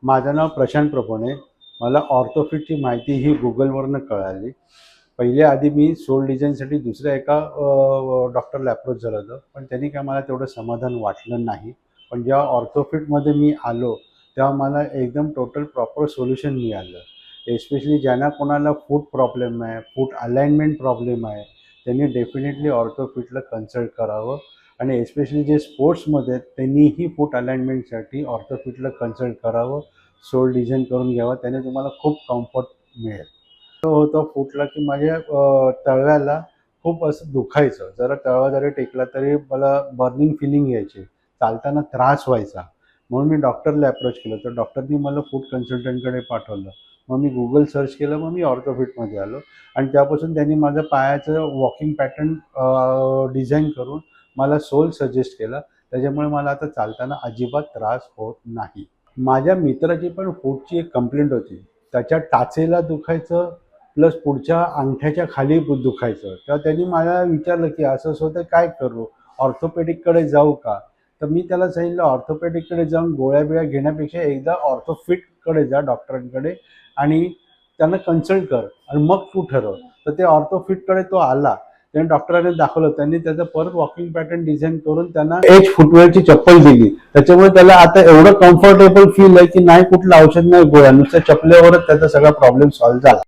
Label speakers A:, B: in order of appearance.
A: माझं नाव प्रशांत प्रभुणे. मला ऑर्थोफिटची माहिती ही गुगलवरनं कळाली. पहिले आधी मी सोल डिझाईनसाठी दुसऱ्या एका डॉक्टरला अप्रोच झालं होतं, पण त्यांनी काय मला तेवढं समाधान वाटलं नाही. पण जेव्हा ऑर्थोफिटमध्ये मी आलो तेव्हा मला एकदम टोटल प्रॉपर सोल्युशन मिळालं. एस्पेशली ज्यांना कोणाला फूट प्रॉब्लेम आहे, फूट अलाइनमेंट प्रॉब्लेम आहे, त्यांनी डेफिनेटली ऑर्थोफिटला कन्सल्ट करावं. आणि एस्पेशली जे स्पोर्ट्समध्ये आहेत त्यांनीही फूट अलाइनमेंटसाठी ऑर्थोफिटला कन्सल्ट करावं. सोल डिझाईन करून घ्यावा, त्याने तुम्हाला खूप कम्फर्ट मिळेल. तो होतं फूटला की माझ्या तळव्याला खूप असं दुखायचं. जरा तळवा जरी टेकला तरी मला बर्निंग फिलिंग यायची, चालताना त्रास व्हायचा. म्हणून मी डॉक्टरला अप्रोच केलं, तर डॉक्टरनी मला फूट कन्सल्टंटकडे पाठवलं. मग मी गुगल सर्च केलं, मग मी ऑर्थोफिटमध्ये आलो आणि त्यापासून त्यांनी माझं पायाचं वॉकिंग पॅटर्न डिझाईन करून मला सोल सजेस्ट केला. त्याच्यामुळे मला आता चालताना अजिबात त्रास होत नाही. माझ्या मित्राची पण फूटची एक कंप्लेंट होती. त्याच्या टाचेला दुखायचं प्लस पुढच्या अंगठ्याच्या खाली दुखायचं. तर त्यांनी मला विचारलं की असं होतं, काय करू, ऑर्थोपेडिककडे जाऊ का? तर मी त्याला सांगितलं ऑर्थोपेडिककडे जाऊन गोळ्या घेण्यापेक्षा एकदा ऑर्थोफिटकडे जा डॉक्टरांकडे आणि त्यांना कन्सल्ट कर आणि मग तू ठरव. तर ते ऑर्थोफिटकडे तो आला, त्याने डॉक्टरांनी दाखवलं. त्यांनी त्याचं परत वॉकिंग पॅटर्न डिझाईन करून त्यांना एज फुटवेअरची चप्पल दिली. त्याच्यामुळे त्याला आता एवढं कम्फर्टेबल फील आहे की नाही कुठलं औषध नाही, गोळ्या, नुसत्या चपल्यावरच त्याचा सगळा प्रॉब्लेम सॉल्व्ह झाला.